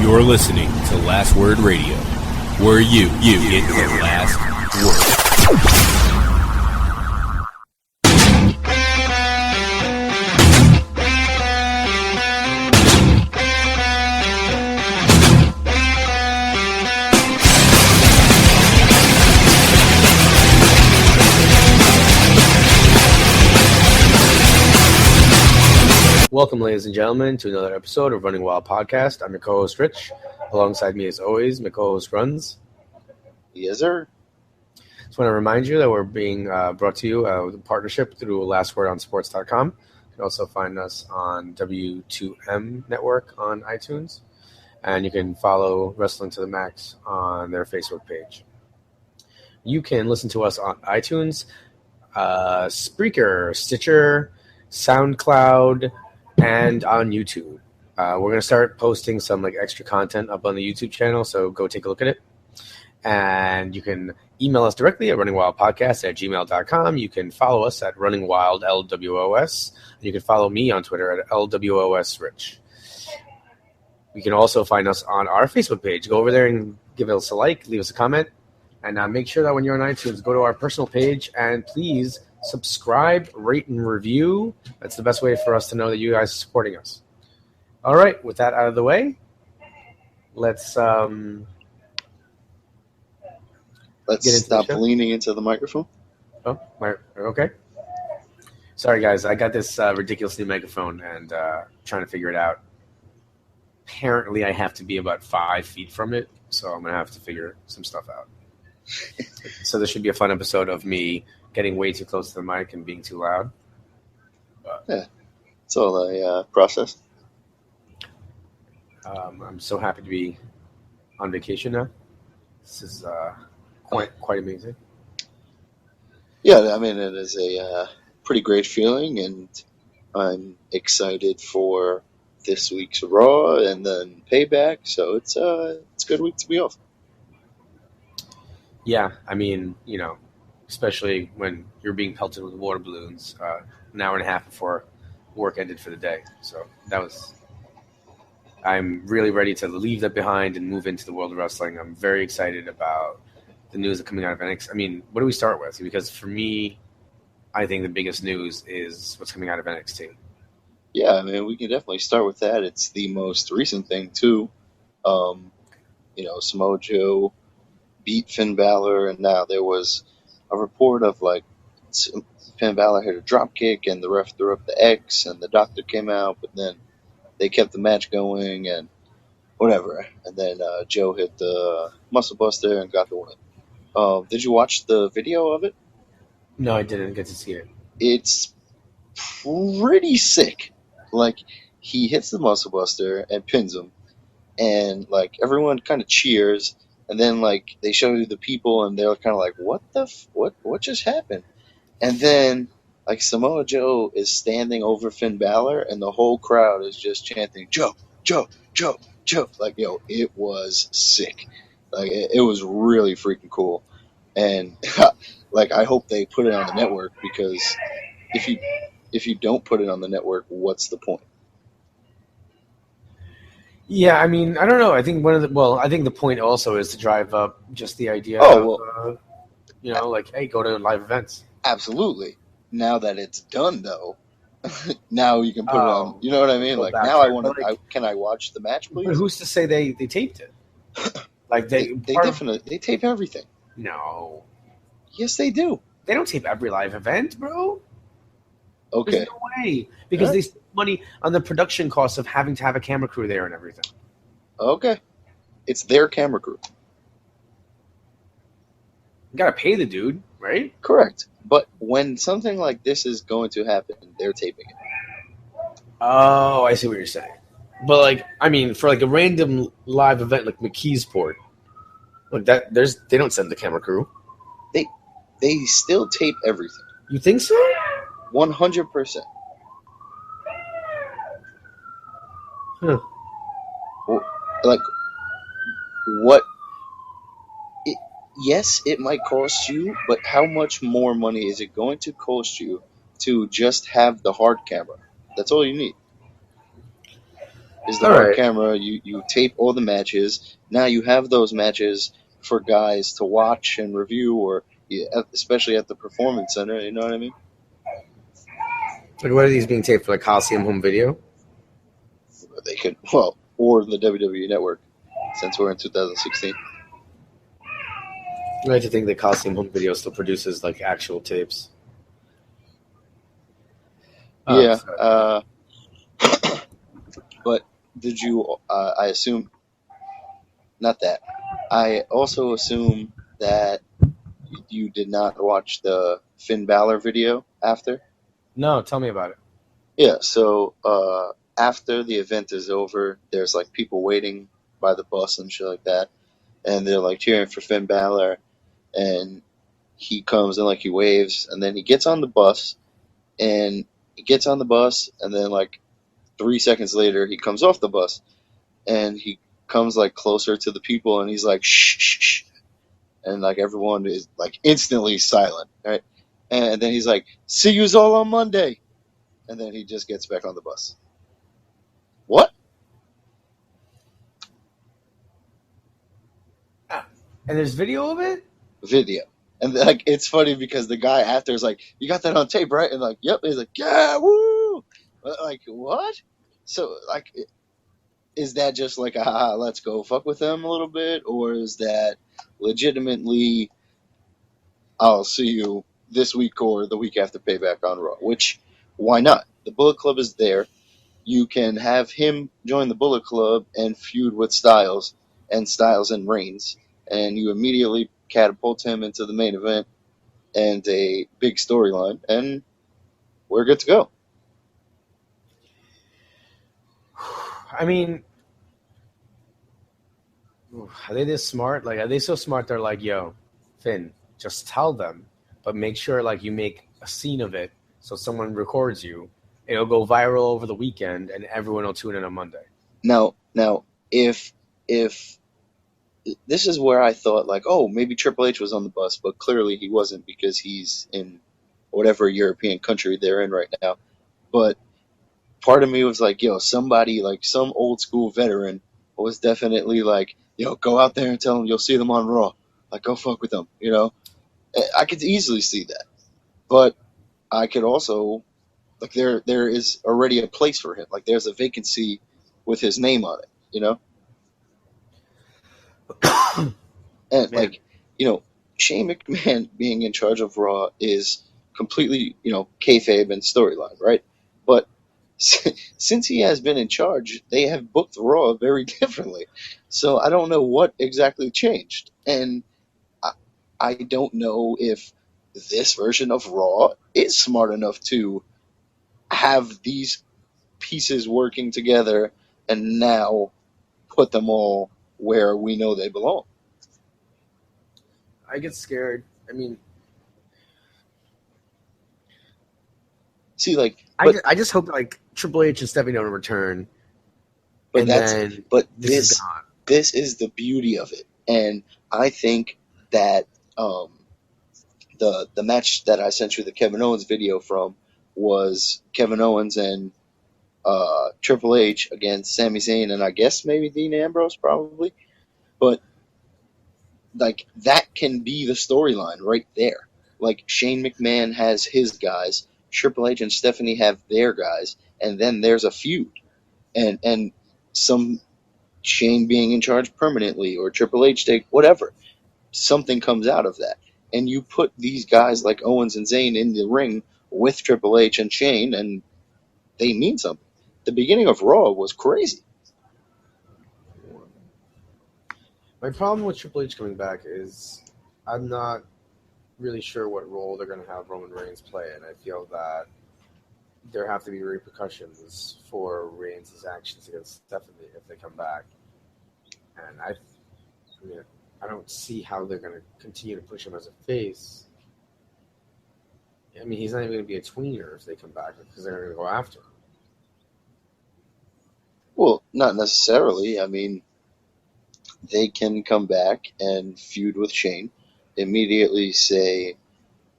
You're listening to Last Word Radio, where you get the last word. Welcome, ladies and gentlemen, to another episode of Running Wild Podcast. I'm your co-host, Rich. Alongside me, as always, my co-host, Runz. Yes, sir. Just want to remind you that we're being brought to you with a partnership through lastwordonsports.com. You can also find us on W2M Network on iTunes. And you can follow Wrestling to the Max on their Facebook page. You can listen to us on iTunes, Spreaker, Stitcher, SoundCloud, and on YouTube. We're going to start posting some extra content up on the YouTube channel, so go take a look at it. And you can email us directly at runningwildpodcast@gmail.com. You can follow us at runningwildlwos. And you can follow me on Twitter at lwosrich. You can also find us on our Facebook page. Go over there and give us a like, leave us a comment, and make sure that when you're on iTunes, go to our personal page and please subscribe, rate, and review. That's the best way for us to know that you guys are supporting us. All right, with that out of the way, let's stop leaning into the microphone. Oh, okay. Sorry, guys. I got this ridiculous new microphone and trying to figure it out. Apparently, I have to be about 5 feet from it, so I'm going to have to figure some stuff out. So this should be a fun episode of me getting way too close to the mic and being too loud. Yeah, it's all a process. I'm so happy to be on vacation now. This is quite amazing. Yeah, I mean, it is a pretty great feeling, and I'm excited for this week's Raw and then Payback, so it's a good week to be off. Yeah, I mean, especially when you're being pelted with water balloons an hour and a half before work ended for the day. So I'm really ready to leave that behind and move into the world of wrestling. I'm very excited about the news coming out of NXT. I mean, what do we start with? Because for me, I think the biggest news is what's coming out of NXT. Yeah, I mean, we can definitely start with that. It's the most recent thing, too. Samoa Joe beat Finn Balor, and now there was a report of Finn Balor hit a drop kick and the ref threw up the X and the doctor came out, but then they kept the match going and whatever. And then Joe hit the muscle buster and got the win. Did you watch the video of it? No, I didn't get to see it. It's pretty sick. He hits the muscle buster and pins him, and everyone kind of cheers. And then, they show you the people, and they're kind of like, what just happened? And then, Samoa Joe is standing over Finn Balor, and the whole crowd is just chanting, Joe, Joe, Joe, Joe. It was sick. It was really freaking cool. And, I hope they put it on the network, because if you don't put it on the network, what's the point? Yeah, I mean, I don't know. I think I think the point also is to drive up just the idea hey, go to live events. Absolutely. Now that it's done, though, now you can put it on. You know what I mean? Now I want to. Can I watch the match, please? But who's to say they taped it? They tape everything. No. Yes, they do. They don't tape every live event, bro. Okay. There's no way. Because they spend money on the production costs of having to have a camera crew there and everything. Okay. It's their camera crew. You gotta pay the dude, right? Correct. But when something like this is going to happen, they're taping it. Oh, I see what you're saying. But for a random live event like McKeesport, they don't send the camera crew. They still tape everything. You think so? 100%. Huh. What? Yes, it might cost you, but how much more money is it going to cost you to just have the hard camera? That's all you need. is the All hard right. camera. You tape all the matches. Now you have those matches for guys to watch and review, or especially at the Performance Center. You know what I mean? Like, what are these being taped for? Like Coliseum home video? They could, well, or the WWE Network, since we're in 2016. I like to think that Coliseum home video still produces like actual tapes. Yeah. Sorry. But did you? I assume not that. I also assume that you did not watch the Finn Balor video after. No, tell me about it. Yeah. So after the event is over, there's like people waiting by the bus and shit like that, and they're like cheering for Finn Balor, and he comes and like he waves, and then he gets on the bus, and then like 3 seconds later he comes off the bus, and he comes like closer to the people, and he's like shh, shh, shh, and like everyone is like instantly silent, right? And then he's like, "See yous all on Monday," and then he just gets back on the bus. What? And there's video of it? Video. And like it's funny because the guy after is like, "You got that on tape, right?" And like, "Yep." And he's like, "Yeah, woo!" But, like, what? So like, is that just like a let's go fuck with them a little bit, or is that legitimately I'll see you this week or the week after Payback on Raw? Which, why not? The Bullet Club is there. You can have him join the Bullet Club and feud with Styles and Reigns, and you immediately catapult him into the main event and a big storyline, and we're good to go. I mean, are they this smart? Like, are they so smart? They're like, yo, Finn, just tell them, but make sure like you make a scene of it so someone records you. It'll go viral over the weekend, and everyone will tune in on Monday. Now, if this is where I thought like, oh, maybe Triple H was on the bus, but clearly he wasn't because he's in whatever European country they're in right now. But part of me was like, yo, somebody like some old school veteran was definitely like, yo, go out there and tell them you'll see them on Raw. Like, go fuck with them, you know? I could easily see that. But I could also, like, there is already a place for him. Like, there's a vacancy with his name on it, you know? And, Man. like, you know, Shane McMahon being in charge of Raw is completely, you know, kayfabe and storyline, right? But since he has been in charge, they have booked Raw very differently. So I don't know what exactly changed. And I don't know if this version of Raw is smart enough to have these pieces working together and now put them all where we know they belong. I get scared. I mean, See, like, I just hope like Triple H and Stephanie don't return, and then this is gone. This is the beauty of it, and I think that the match that I sent you the Kevin Owens video from was Kevin Owens and Triple H against Sami Zayn, and I guess maybe Dean Ambrose, probably, but like that can be the storyline right there. Like Shane McMahon has his guys, Triple H and Stephanie have their guys, and then there's a feud, and some Shane being in charge permanently or Triple H take whatever, something comes out of that, and you put these guys like Owens and Zayn in the ring with Triple H and Shane, and they mean something. The beginning of Raw was crazy. My problem with Triple H coming back is I'm not really sure what role they're going to have Roman Reigns play, and I feel that there have to be repercussions for Reigns' actions against Stephanie if they come back. And I mean, I don't see how they're going to continue to push him as a face. I mean, he's not even going to be a tweener if they come back because they're going to go after him. Well, not necessarily. I mean, they can come back and feud with Shane, immediately say,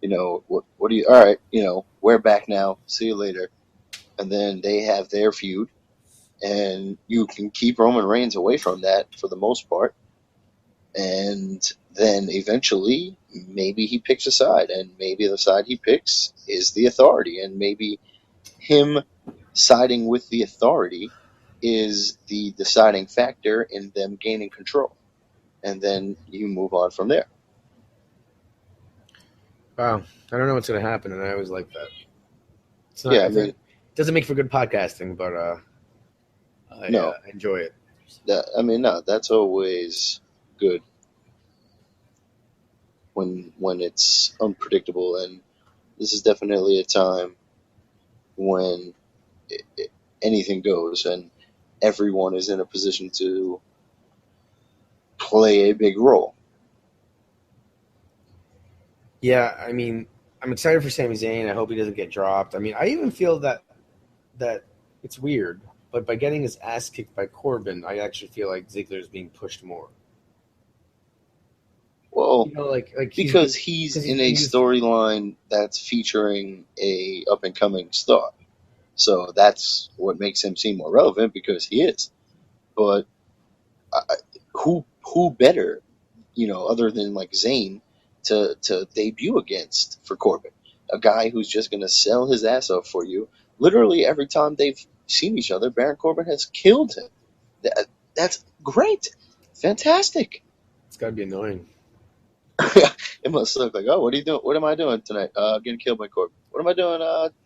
you know, what do you, all right, you know, we're back now, see you later. And then they have their feud. and you can keep Roman Reigns away from that for the most part, and then eventually maybe he picks a side, and maybe the side he picks is the authority, and maybe him siding with the authority is the deciding factor in them gaining control, and then you move on from there. Wow, I don't know what's going to happen, and I always like that. It's not, Yeah, I mean, it doesn't make for good podcasting, but I no, enjoy it. no, that's always good when it's unpredictable, and this is definitely a time when anything goes, and everyone is in a position to play a big role. Yeah, I mean, I'm excited for Sami Zayn. I hope he doesn't get dropped. I mean, I even feel that it's weird, but by getting his ass kicked by Corbin, I actually feel like Ziggler is being pushed more. Well, You know, like because he's in a storyline that's featuring a up and coming star, so that's what makes him seem more relevant, because he is. But who better, other than like Zayn, to debut against for Corbin, a guy who's just going to sell his ass off for you. Literally every time they've seen each other, Baron Corbin has killed him. That's great, fantastic. It's got to be annoying. It must look like, oh, what are you doing? What am I doing tonight? Getting killed by Corbin. What am I doing?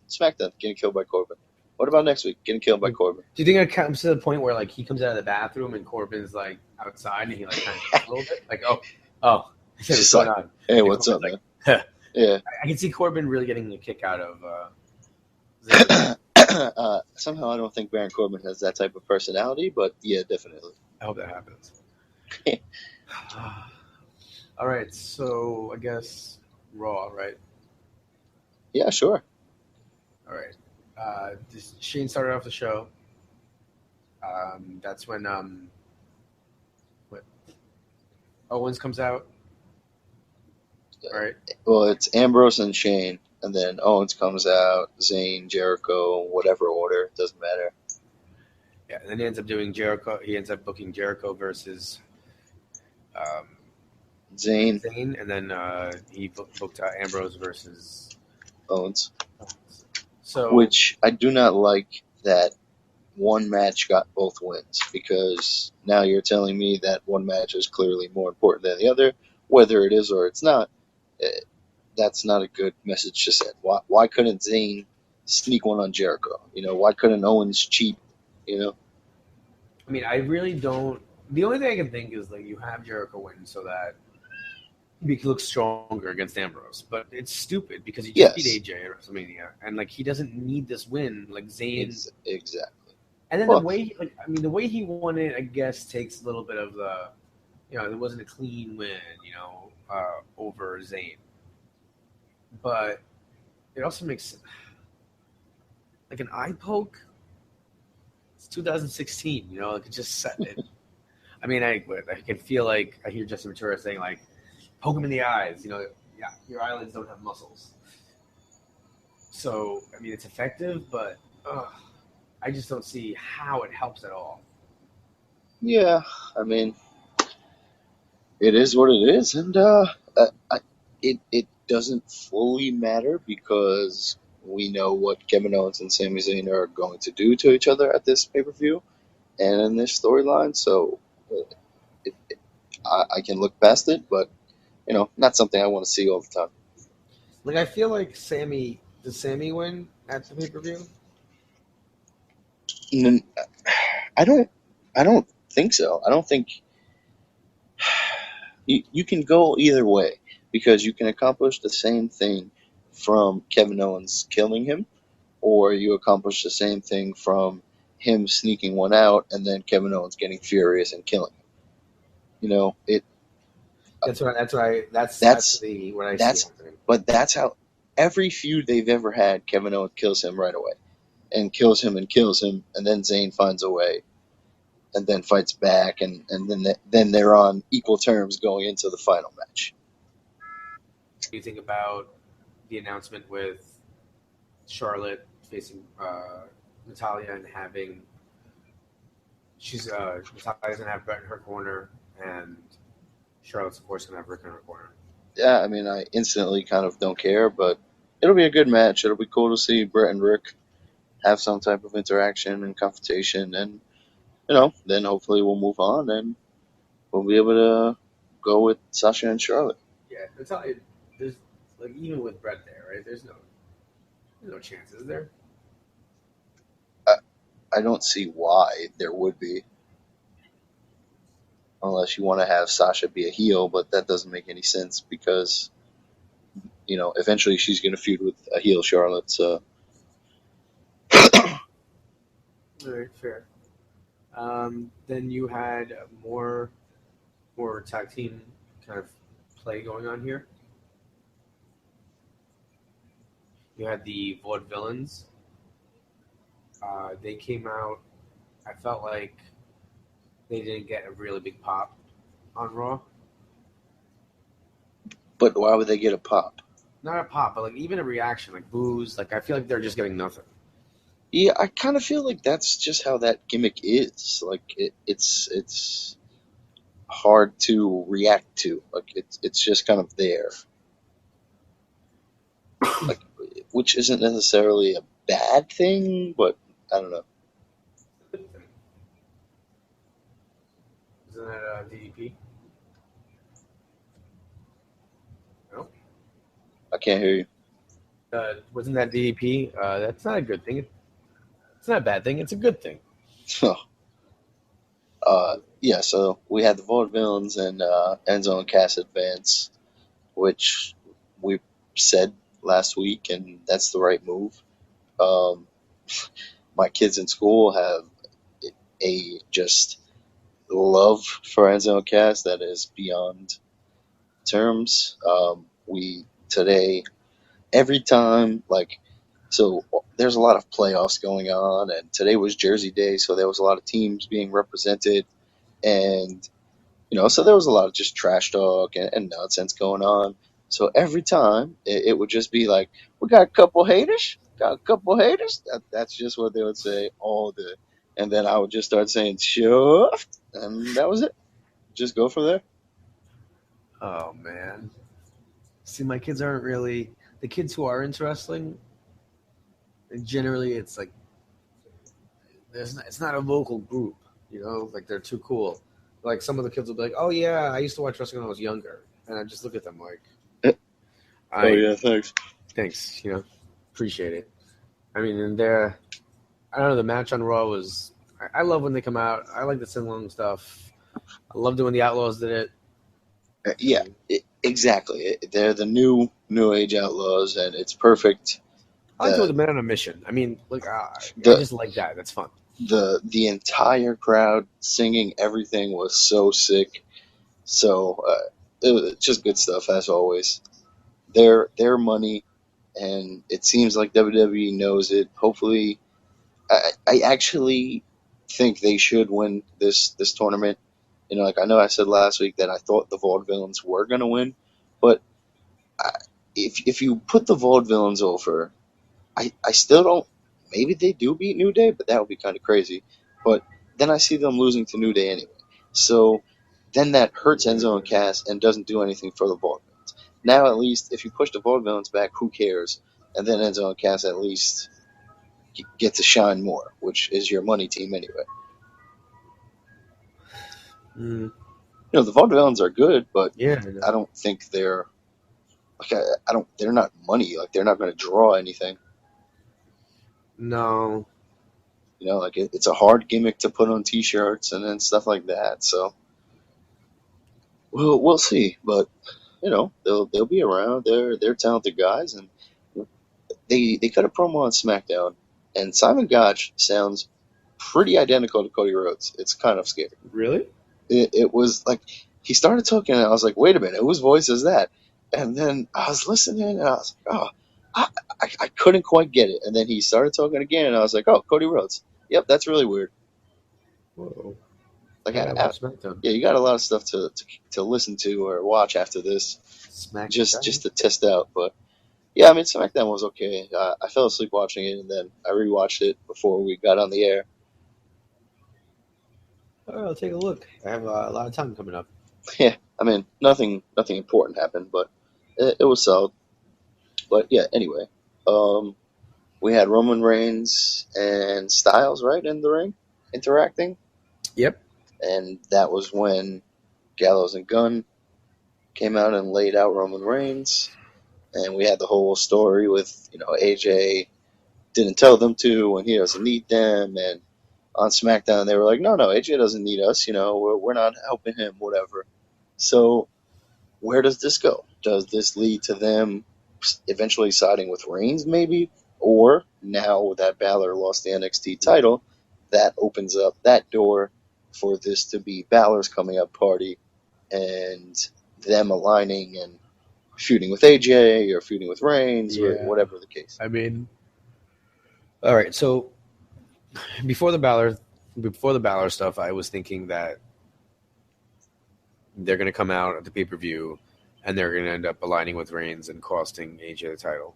SmackDown, getting killed by Corbin. What about next week? Getting killed by Corbin. Do you think it comes to the point where like he comes out of the bathroom and Corbin's like outside and he like kind of a little bit like what's going on? Hey, and what's Corbin's up, man? Yeah. I can see Corbin really getting a kick out of. Somehow I don't think Baron Corbin has that type of personality, but yeah, definitely. I hope that happens. All right, so I guess Raw, right? Yeah, sure. All right. Shane started off the show. That's when Owens comes out. Right. Well, it's Ambrose and Shane, and then Owens comes out, Zayn, Jericho, whatever order, doesn't matter. Yeah, and then he ends up doing Jericho. He ends up booking Jericho versus Zayn, and then he booked Ambrose versus Owens. So, which I do not like that one match got both wins, because now you're telling me that one match is clearly more important than the other, whether it is or it's not. That's not a good message to send. Why couldn't Zayn sneak one on Jericho? Why couldn't Owens cheat? I mean, I really don't. The only thing I can think is like you have Jericho win so that he can look stronger against Ambrose, but it's stupid because he just beat AJ at WrestleMania, and like he doesn't need this win. Like Zayn, exactly. And then the way he won it, I guess, takes a little bit of the, it wasn't a clean win, over Zayn. But it also makes like an eye poke. It's 2016, like it just set it. I mean, I can feel like I hear Justin Ventura saying like, poke him in the eyes. Your eyelids don't have muscles. So I mean, it's effective, but I just don't see how it helps at all. Yeah, I mean, it is what it is, and it doesn't fully matter, because we know what Kevin Owens and Sami Zayn are going to do to each other at this pay-per-view and in this storyline, so I can look past it, but, not something I want to see all the time. Like, I feel like does Sami win at the pay-per-view? I don't think so. I don't think you can go either way, because you can accomplish the same thing from Kevin Owens killing him, or you accomplish the same thing from him sneaking one out and then Kevin Owens getting furious and killing him. That's what I see happening. But that's how every feud they've ever had, Kevin Owens kills him right away, and kills him, and then Zayn finds a way, and then fights back, and then they're on equal terms going into the final match. What do you think about the announcement with Charlotte facing Natalya and having Natalya's gonna have Brett in her corner, and Charlotte's of course gonna have Rick in her corner. Yeah, I mean, I instantly kind of don't care, but it'll be a good match. It'll be cool to see Brett and Rick have some type of interaction and confrontation, and then hopefully we'll move on and we'll be able to go with Sasha and Charlotte. Yeah, Natalya. There's like even with Brett there, right? There's no chance, is there? I don't see why there would be, unless you want to have Sasha be a heel, but that doesn't make any sense because eventually she's going to feud with a heel Charlotte. So All right, fair. Then you had more tag team kind of play going on here. You had the Vaudevillains. They came out. I felt like they didn't get a really big pop on Raw. but why would they get a pop? Not a pop, but like even a reaction, like boos. Like I feel like they're just getting nothing. Yeah, I kind of feel like that's just how that gimmick is. Like it's hard to react to. Like it's just kind of there. Like, which isn't necessarily a bad thing, but I don't know. Isn't that DDP? No, I can't hear you. wasn't that DDP? That's not a good thing. It's not a bad thing. It's a good thing. Yeah, so we had the Vaudevillains and Enzo and Cass advance, which we said last week, and that's the right move. Um, my kids in school have a just love for Enzo and Cass that is beyond terms. We today, every time, so there's a lot of playoffs going on, and today was Jersey Day, so there was a lot of teams being represented, and so there was a lot of just trash talk and nonsense going on. So every time it would just be like, we got a couple haters, That's just what they would say all day. And then I would just start saying, shuft, and that was it. Just go from there. Oh man. See, my kids aren't really the kids who are into wrestling. Generally, it's like it's not a vocal group, like they're too cool. Like some of the kids will be like, "Oh yeah, I used to watch wrestling when I was younger," and I just look at them like, Oh yeah, thanks. thanks, appreciate it." I mean, and I don't know, the match on Raw was. I love when they come out. I like the sing along stuff. I loved it when the Outlaws did it. Yeah, exactly. They're the new age outlaws, and it's perfect. I like the man on a mission. I mean, look, I The just like that. That's fun. the entire crowd singing everything was so sick. So it was just good stuff as always. Their money, and it seems like WWE knows it. Hopefully, I actually think they should win this tournament. Like I know I said last week that I thought the Vaudevillains were gonna win, but I, if you put the Vaudevillains over, I still don't. Maybe they do beat New Day, but that would be kind of crazy. But then I see them losing to New Day anyway. So then that hurts Enzo and Cass and doesn't do anything for the Vaudevillains. Now at least, if you push the Vaudevillains back, who cares? And then Enzo and Cass at least get to shine more, which is your money team anyway. The Vaudevillains are good, but Yeah, I don't think they're I don't. They're not money. Like they're not going to draw anything. no. It's a hard gimmick to put on T-shirts and then stuff like that. So we'll see, but they'll be around. They're talented guys, and they cut a promo on SmackDown, and Simon Gotch sounds pretty identical to Cody Rhodes. It's kind of scary. Really? It was like he started talking, and I was like, wait a minute, whose voice is that? And then I was listening, and I was like, oh, I couldn't quite get it. And then he started talking again, and I was like, oh, Cody Rhodes. Yep, that's really weird. Whoa. Like, Yeah, watch SmackDown. yeah, you got a lot of stuff to listen to or watch after this, SmackDown. just to test out. But yeah, I mean, SmackDown was okay. I fell asleep watching it, and then I rewatched it before we got on the air. All right, I'll take a look. I have a lot of time coming up. Yeah, I mean, nothing important happened, but it was solid. But yeah, anyway, um, we had Roman Reigns and Styles right in the ring interacting, Yep. and that was when Gallows and Gunn came out and laid out Roman Reigns, and we had the whole story with AJ didn't tell them to, and he doesn't need them, and on SmackDown they were like, no, AJ doesn't need us, we're not helping him, whatever. So where does this go? Does this lead to them eventually siding with Reigns, maybe? Or now that Balor lost the NXT title, that opens up that door for this to be Balor's coming up party and them aligning and feuding with AJ or feuding with Reigns or Yeah. whatever the case. I mean, all right. So before the Balor stuff, I was thinking that they're going to come out at the pay-per-view and they're going to end up aligning with Reigns and costing AJ the title.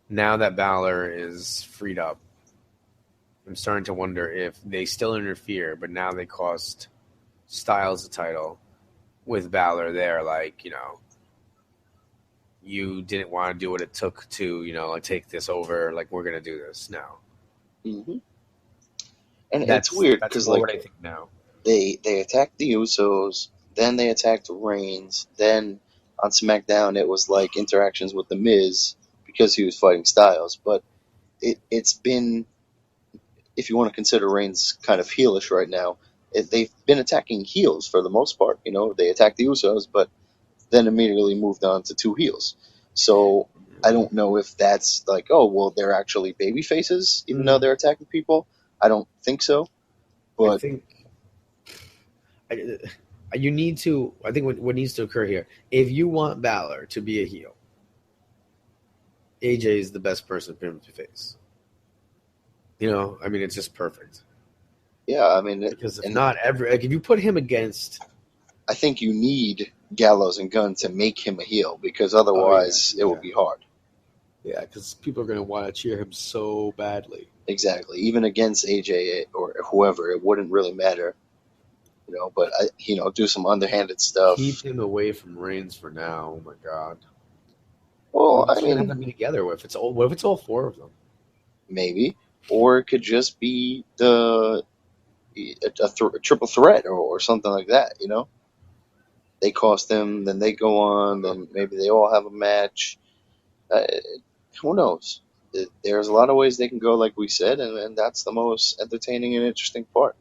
Now that Balor is freed up, I'm starting to wonder if they still interfere, but now they cost Styles the title with Balor there. Like, you didn't want to do what it took to, like take this over. Like, we're going to do this now. Mm-hmm. And That's it's weird that's because more what I think now. they attacked the Usos, then they attacked Reigns, then on SmackDown it was like interactions with The Miz because he was fighting Styles. But it's been, if you want to consider Reigns kind of heelish right now, they've been attacking heels for the most part. They attacked the Usos, but then immediately moved on to two heels. So I don't know if that's like, oh, well, they're actually baby faces, even though they're attacking people. I don't think so. I But think you need to. I think what needs to occur here, if you want Balor to be a heel, AJ is the best person for him to face. I mean, it's just perfect. yeah, I mean, Because if and not, if you put him against, I think you need Gallows and Gunn to make him a heel because oh yeah, otherwise it will be hard. yeah, because people are going to want to cheer him so badly. Exactly. Even against AJ or whoever, it wouldn't really matter. But do some underhanded stuff. Keep him away from Reigns for now. Oh my God. Well, Who I else are going to have mean, them be together with? What if it's all four of them? maybe, or it could just be a triple threat or something like that. They cost them, then they go on, then maybe they all have a match. Uh, who knows? There's a lot of ways they can go, like we said, and that's the most entertaining and interesting part.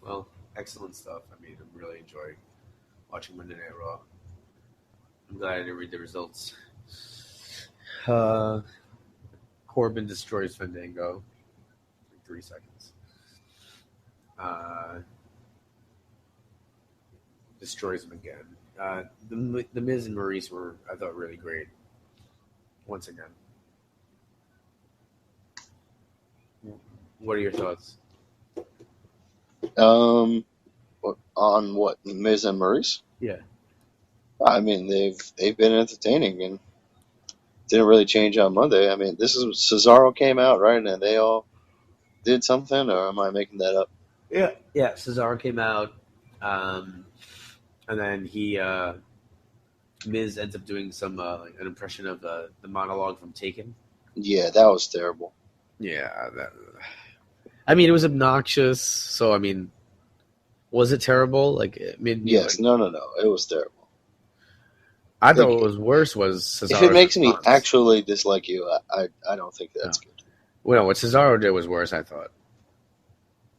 Well, excellent stuff. I mean, I really enjoy watching Monday Night Raw. I'm glad I didn't read the results. Corbin destroys Fandango in 3 seconds. Destroys him again. The Miz and Maurice were, I thought, really great. Once again. What are your thoughts? On what, Miz and Maurice? Yeah. I mean, they've been entertaining and didn't really change on Monday. I mean, this is Cesaro came out, right, and they all did something, or am I making that up? Yeah. Yeah, Cesaro came out, and then Miz ends up doing some an impression of the monologue from Taken. Yeah, that was terrible. Yeah, I mean, it was obnoxious. So, I mean, was it terrible? Like, it made me. Yes, no, it was terrible. I thought what was worse was Cesaro's if it makes response. me actually dislike you, I don't think that's good. Well, no, what Cesaro did was worse, I thought.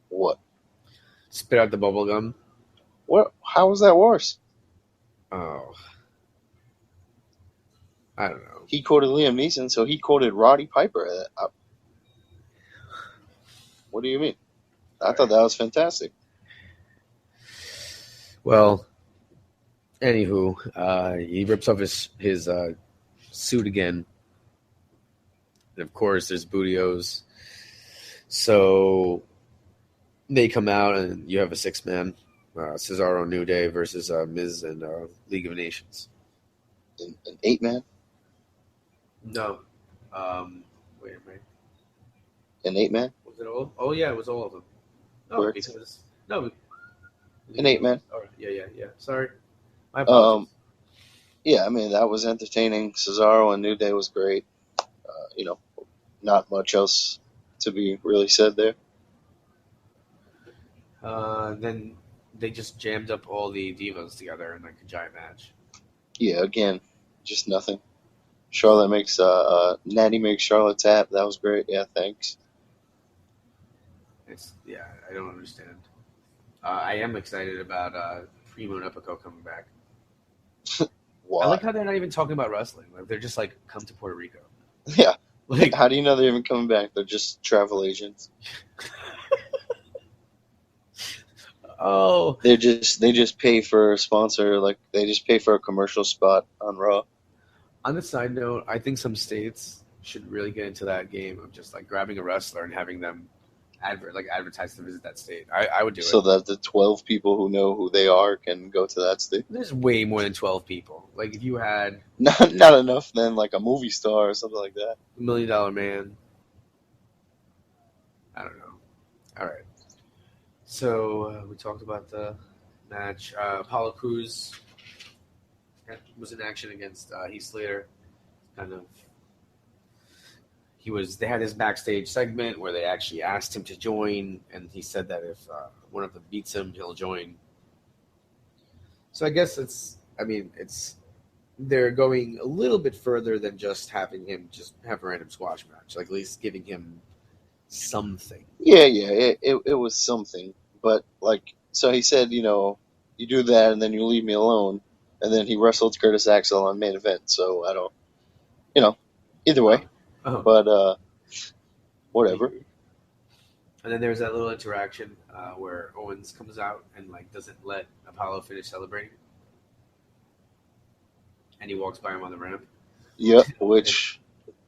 What? Spit out the bubble gum. What? How was that worse? Oh. I don't know. He quoted Liam Neeson, so he quoted Roddy Piper. What do you mean? I thought that was fantastic. Well, anywho, he rips off his suit again. And of course, there's Bootios. So they come out, and you have a 6-man. Cesaro, New Day versus Miz and League of Nations. An 8-man? No. Wait a minute. An 8-man? Was it all? Oh yeah, it was all of them. Oh, Correct. because no, An 8-man. all right, yeah. Sorry, my Um, apologies. yeah, I mean, that was entertaining. Cesaro and New Day was great. You know, not much else to be really said there. Then they just jammed up all the divas together in like a giant match. Yeah, again, just nothing. Charlotte makes, Natty makes Charlotte tap. That was great. Yeah, thanks. Yeah, I don't understand. I am excited about Primo and Epico coming back. I Why? like how they're not even talking about wrestling. Like they're just like, come to Puerto Rico. Yeah. Like, How do you know they're even coming back? They're just travel agents. oh, They just pay for a sponsor, like they just pay for a commercial spot on Raw. on the side note, I think some states should really get into that game of just like grabbing a wrestler and having them advertise to visit that state. I would do So it. that the 12 people who know who they are can go to that state. There's way more than 12 people. Like if you had Not enough then like a movie star or something like that. $1 Million Man, I don't know. All right. So we talked about the match. Apollo Crews was in action against Heath Slater. Kind of, They had his backstage segment where they actually asked him to join, and he said that if one of them beats him, he'll join. So I guess they're going a little bit further than just having him just have a random squash match. Like at least giving him something. Yeah, it was something. But like so he said, you do that and then you leave me alone, and then he wrestled Curtis Axel on main event, so I don't either way. Oh. But whatever. And then there's that little interaction where Owens comes out and like doesn't let Apollo finish celebrating, and he walks by him on the ramp. Yep, which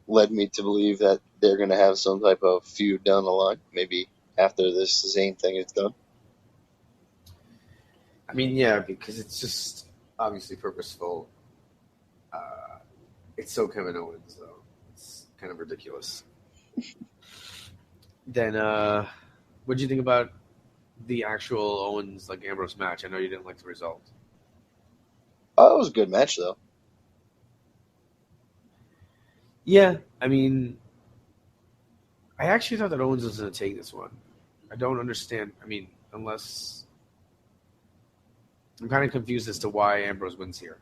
led me to believe that they're going to have some type of feud down the line, maybe after this Zayn thing is done. I mean, yeah, because it's just obviously purposeful. It's so Kevin Owens, though. It's kind of ridiculous. Then, what do you think about the actual Owens like Ambrose match? I know you didn't like the result. Oh, it was a good match, though. Yeah, I mean, I actually thought that Owens was going to take this one. I don't understand. I mean, unless I'm kind of confused as to why Ambrose wins here,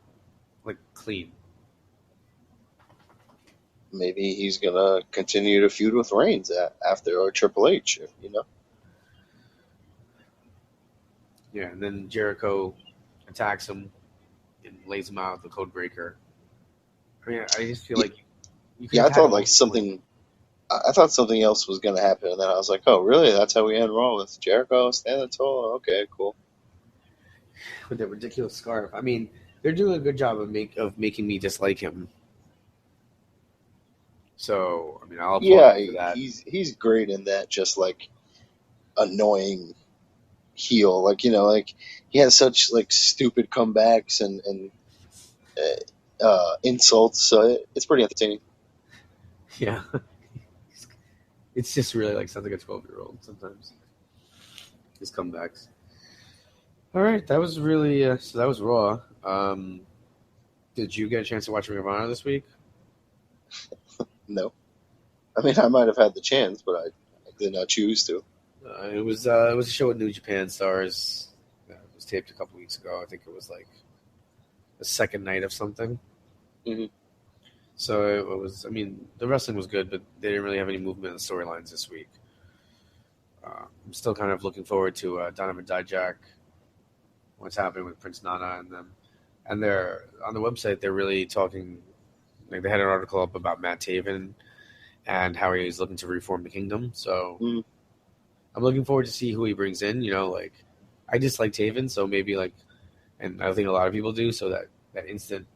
like clean. Maybe he's going to continue to feud with Reigns after or Triple H, Yeah, and then Jericho attacks him and lays him out with the code breaker. I mean, I just feel like you could Yeah, I have had thought him like something. I thought something else was going to happen, and then I was like, "Oh, really? That's how we end Raw with Jericho standing tall? Okay, cool." with that ridiculous scarf. I mean, they're doing a good job of making me dislike him. So, I mean, I'll applaud him for that. He's great in that, just like annoying heel, like like he has such like stupid comebacks and insults, so it's pretty entertaining. Yeah. It's just really like sounds like a 12-year-old sometimes. His comebacks. All right, that was really so that was Raw. Did you get a chance to watch Ring of Honor this week? No, I mean I might have had the chance, but I did not choose to. It was a show with New Japan Stars. It was taped a couple weeks ago. I think it was like the second night of something. Mm-hmm. So it was. I mean, the wrestling was good, but they didn't really have any movement in the storylines this week. I'm still kind of looking forward to Donovan Dijak. What's happening with Prince Nana and them, and they're on the website. They're really talking. Like they had an article up about Matt Taven and how he's looking to reform the kingdom. So I'm looking forward to see who he brings in. Like I dislike Taven, so maybe like, and I think a lot of people do. So that instant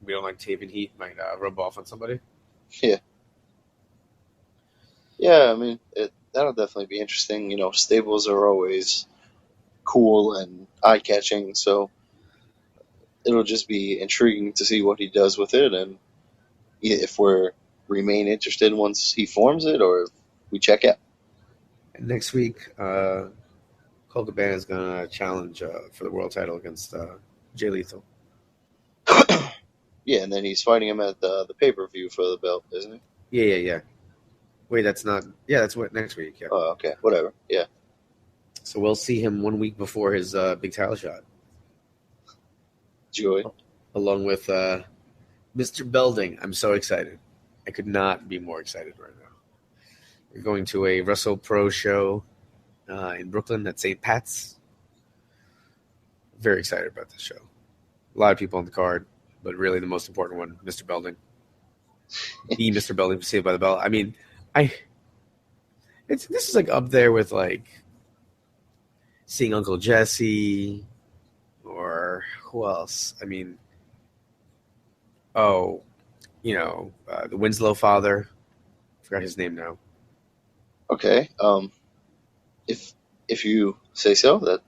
we don't like Taven heat might rub off on somebody. Yeah. I mean that'll definitely be interesting. Stables are always cool and eye-catching, so it'll just be intriguing to see what he does with it, and if we're remain interested once he forms it, or we check out. And next week, Cole Cabana is going to challenge for the world title against Jay Lethal. Yeah, and then he's fighting him at the pay-per-view for the belt, isn't he? Yeah. Wait, that's not. Yeah, that's what next week. Yeah. Oh, okay, whatever. Yeah. So we'll see him 1 week before his big title shot, Joy. along with Mr. Belding. I'm so excited. I could not be more excited right now. We're going to a Russell Pro show in Brooklyn at St. Pat's. Very excited about this show. A lot of people on the card, but really the most important one, Mr. Belding. The Mr. Belding, Saved by the Bell. I mean, this is like up there with like seeing Uncle Jesse or who else? I mean, the Winslow father. I forgot his name now. Okay. If you say so, that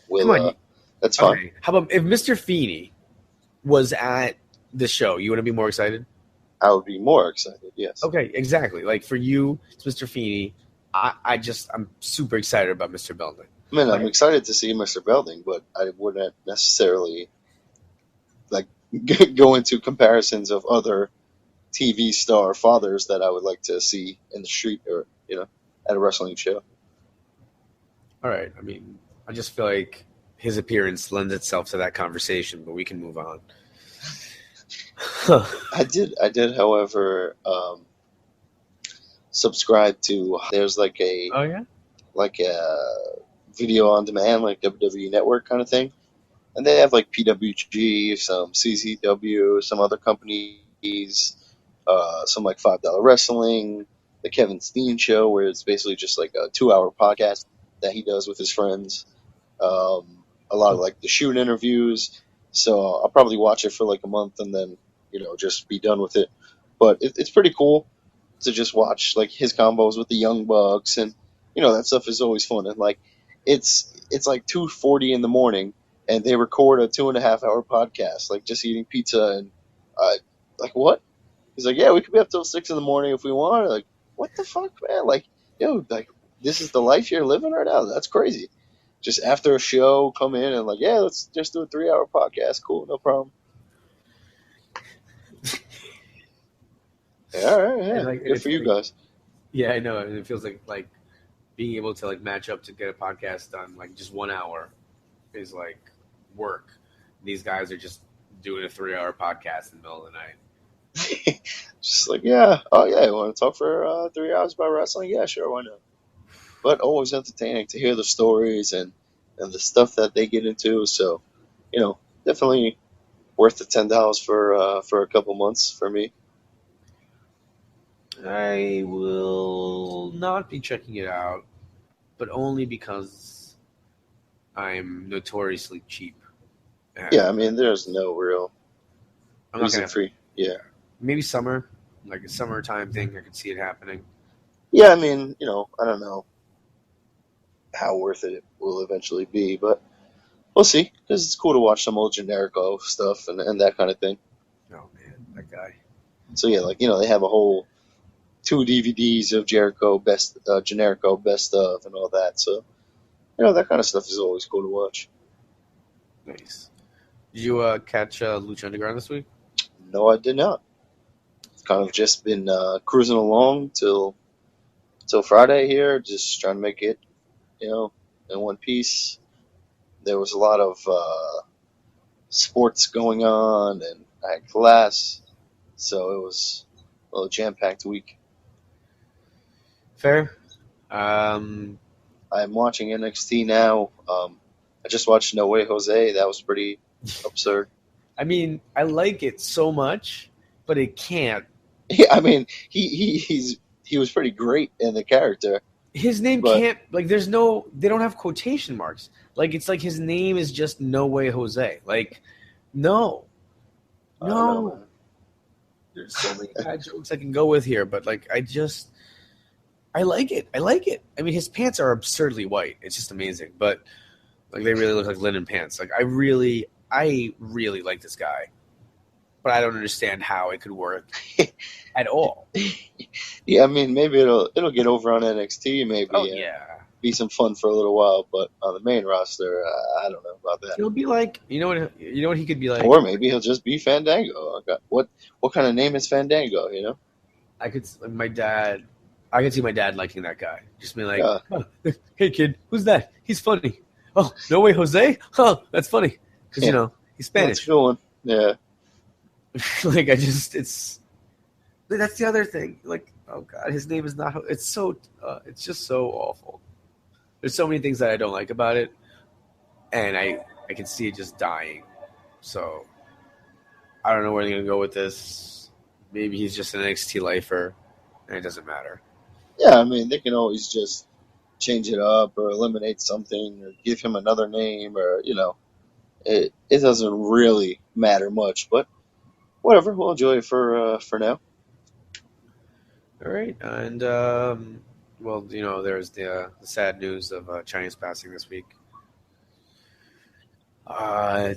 will. Come on. That's fine. Okay. How about if Mr. Feeney was at the show? You want to be more excited? I would be more excited. Yes. Okay, exactly. Like for you, it's Mr. Feeney. I'm super excited about Mr. Belding. I mean, I'm excited to see Mr. Belding, but I wouldn't necessarily like go into comparisons of other TV star fathers that I would like to see in the street or at a wrestling show. All right. I mean, I just feel like his appearance lends itself to that conversation, but we can move on. I did, however, subscribe to. There's like a video on demand, like WWE Network kind of thing, and they have like PWG, some CZW, some other companies, some like $5 Wrestling, the Kevin Steen Show, where it's basically just like a 2-hour podcast that he does with his friends. A lot of like the shoot interviews. So I'll probably watch it for like a month and then, just be done with it. But it's pretty cool to just watch like his combos with the Young Bucks, and that stuff is always fun. And like it's like 2:40 in the morning, and they record a 2.5-hour podcast, like just eating pizza and like what? He's like, yeah, we could be up till 6 in the morning if we want. Like, what the fuck, man? Like, like this is the life you're living right now. That's crazy. Just after a show, come in and like, yeah, let's just do a 3-hour podcast. Cool, no problem. Yeah, all right, yeah. Like, good for you guys. Yeah, I know. It feels like being able to like match up to get a podcast done like just 1 hour is like work. These guys are just doing a 3-hour podcast in the middle of the night. Just like, yeah, oh yeah, you want to talk for 3 hours about wrestling? Yeah, sure, why not? But always entertaining to hear the stories and the stuff that they get into. So, definitely worth the $10 for a couple months for me. I will not be checking it out, but only because I'm notoriously cheap. Yeah, I mean, there's no real I'm not reason gonna, for yeah. Maybe summer, like a summertime thing. I could see it happening. Yeah, I mean, I don't know how worth it will eventually be, but we'll see. Because it's cool to watch some old Jericho stuff and that kind of thing. Oh man, that guy. So yeah, like they have a whole 2 DVDs of Jericho best of and all that. So that kind of stuff is always cool to watch. Nice. Did you catch Lucha Underground this week? No, I did not. It's kind of just been cruising along till Friday here, just trying to make it, in one piece. There was a lot of sports going on, and I had class, so it was a little jam-packed week. Fair. I'm watching NXT now. I just watched No Way Jose. That was pretty absurd. I mean, I like it so much, but it can't. Yeah, I mean, he was pretty great in the character. His name can't, like, they don't have quotation marks. Like, it's like his name is just No Way Jose. Like, no. There's so many bad jokes I can go with here, but, like, I like it. I mean, his pants are absurdly white. It's just amazing. But, like, they really look like linen pants. Like, I really like this guy. but I don't understand how it could work at all. Yeah, I mean, maybe it'll get over on NXT, maybe, Oh and yeah, be some fun for a little while. But on the main roster, I don't know about that. he'll be like, you know what he could be like. Or maybe he'll just be Fandango. What kind of name is Fandango? You know? I could my dad. I could see my dad liking that guy. Just being like, Yeah, oh, hey kid, who's that? He's funny. Oh, no way, Jose. Oh, that's funny because yeah, he's that's a Spanish. good one. Yeah, Like that's the other thing. Like, oh god, his name is not. It's just so awful. There's so many things that I don't like about it, and I can see it just dying. So I don't know where they're gonna go with this. Maybe he's just an NXT lifer, and it doesn't matter. yeah. I mean, they can always just change it up or eliminate something or give him another name or it doesn't really matter much. But whatever, we'll enjoy it for now. All right, and well, there's the sad news of Chyna's passing this week. I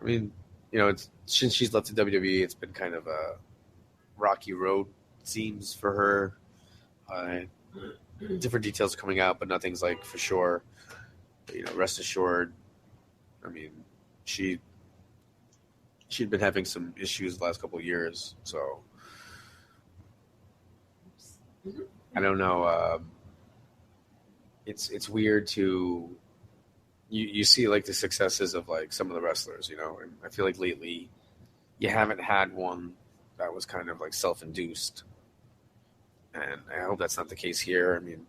mean, since she's left the WWE, it's been kind of a rocky road, it seems, for her. Different details coming out, but nothing's like for sure. But, rest assured, I mean, she'd been having some issues the last couple of years, so I don't know. It's weird to you see like the successes of like some of the wrestlers, and I feel like lately you haven't had one that was kind of like self-induced, and I hope that's not the case here. I mean,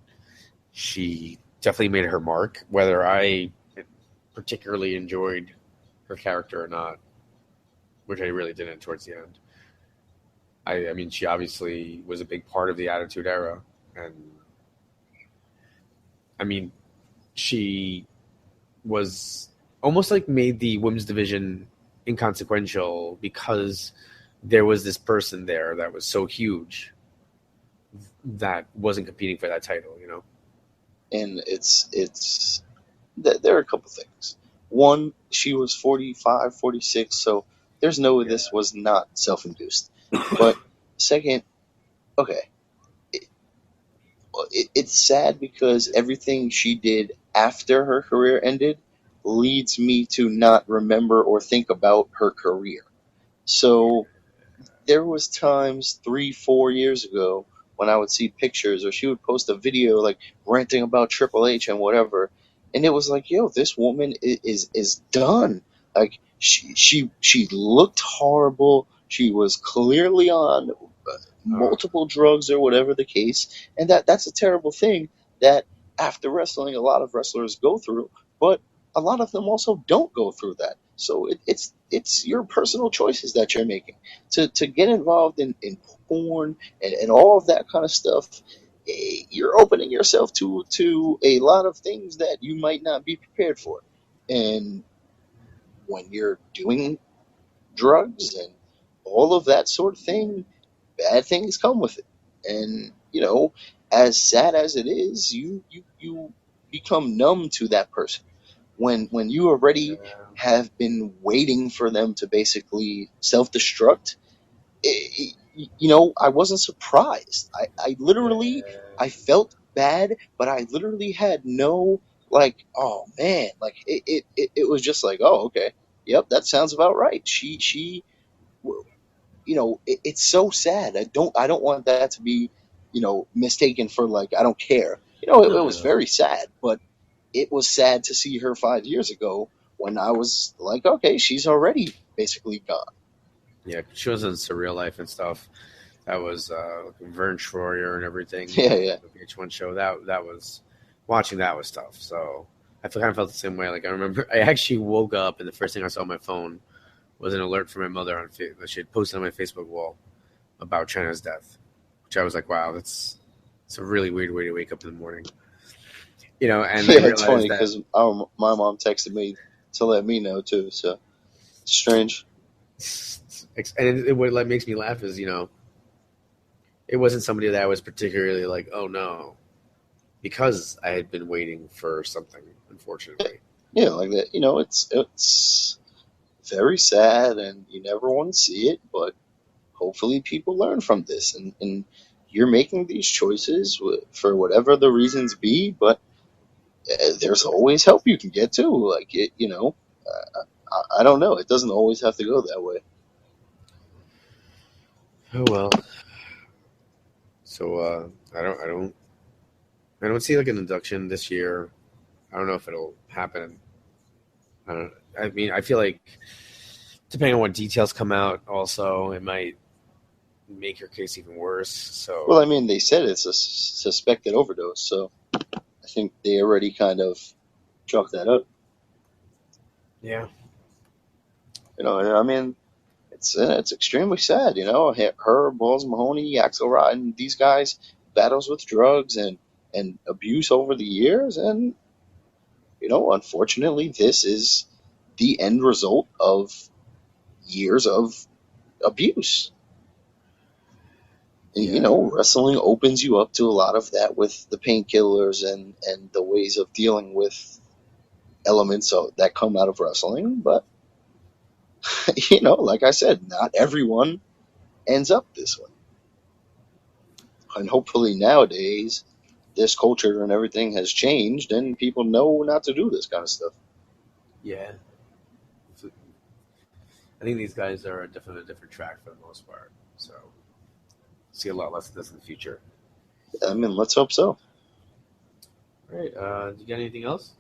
she definitely made her mark, whether I particularly enjoyed her character or not, which I really didn't towards the end. I mean, she obviously was a big part of the Attitude Era, and I mean, she was almost like made the women's division inconsequential because there was this person there that was so huge that wasn't competing for that title, And there are a couple things. One, she was 45, 46, so there's no way this was not self-induced. But second, okay, it's sad because everything she did after her career ended leads me to not remember or think about her career. So there was times 3, 4 years ago when I would see pictures or she would post a video like ranting about Triple H and whatever, and it was like, yo, this woman is done. Like she looked horrible. She was clearly on multiple drugs or whatever the case, and that's a terrible thing that after wrestling a lot of wrestlers go through, but a lot of them also don't go through that. So it's your personal choices that you're making to get involved in porn and all of that kind of stuff. You're opening yourself to a lot of things that you might not be prepared for, and when you're doing drugs and all of that sort of thing, bad things come with it. And as sad as it is, you become numb to that person when you already have been waiting for them to basically self-destruct. I wasn't surprised. I literally, I felt bad, but I literally had no, like, oh man, like it was just like, oh, okay, yep, that sounds about right. She it's so sad. I don't want that to be, mistaken for like I don't care. It was very sad, but it was sad to see her 5 years ago when I was like, okay, she's already basically gone. Yeah, she was in Surreal Life and stuff. That was Vern Troyer and everything. Yeah. The VH1 show. That was watching that was tough. So I kind of felt the same way. Like I remember, I actually woke up and the first thing I saw on my phone was an alert from my mother on that she had posted on my Facebook wall about Chyna's death, which I was like, wow, it's a really weird way to wake up in the morning. And Yeah, I it's realized funny that, because my mom texted me to let me know too. So it's strange. and what makes me laugh is, it wasn't somebody that I was particularly like, oh no, because I had been waiting for something, unfortunately. Yeah, like that. It's very sad, and you never want to see it, but hopefully people learn from this, and you're making these choices for whatever the reasons be, but there's always help you can get to. Like, I don't know. It doesn't always have to go that way. Oh well. So I don't see like an induction this year. I don't know if it'll happen. I mean, I feel like depending on what details come out, also it might make your case even worse. So Well, I mean, they said it's a suspected overdose, so I think they already kind of chalked that up. yeah, I mean, it's extremely sad. Her, Balls Mahoney, Axelrod, these guys battles with drugs and abuse over the years, and unfortunately, this is the end result of years of abuse. And, yeah, wrestling opens you up to a lot of that with the painkillers and the ways of dealing with elements that come out of wrestling. But, like I said, not everyone ends up this way. And hopefully nowadays, this culture and everything has changed and people know not to do this kind of stuff. yeah. I think these guys are definitely a different track for the most part. So see a lot less of this in the future. I mean, let's hope so. All right. Do you got anything else?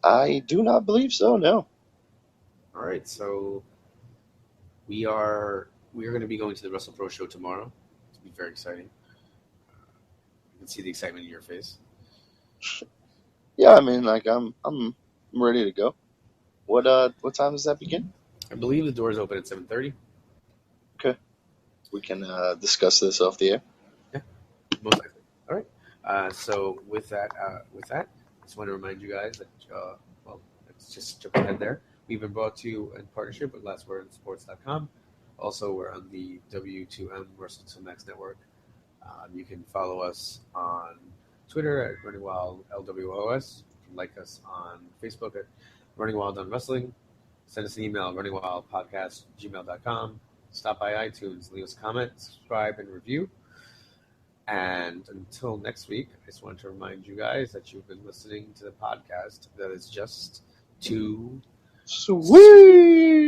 I do not believe so, no. All right. So we are going to be going to the Wrestle Pro show tomorrow. It's going to be very exciting. You can see the excitement in your face. Yeah, I mean, like I'm ready to go. What time does that begin? I believe the doors open at 7:30. Okay, we can discuss this off the air. Yeah, most likely. All right. So with that, I just want to remind you guys that let's just jump ahead there. We've been brought to you in partnership with LastWordSports.com. Also, we're on the W2M Wrestle to Max Network. You can follow us on Twitter at Running Wild LWOS. You can like us on Facebook at Running Wild on Wrestling. Send us an email at runningwildpodcast@gmail.com. Stop by iTunes, leave us a comment, subscribe, and review. And until next week, I just want to remind you guys that you've been listening to the podcast that is just too Sweet.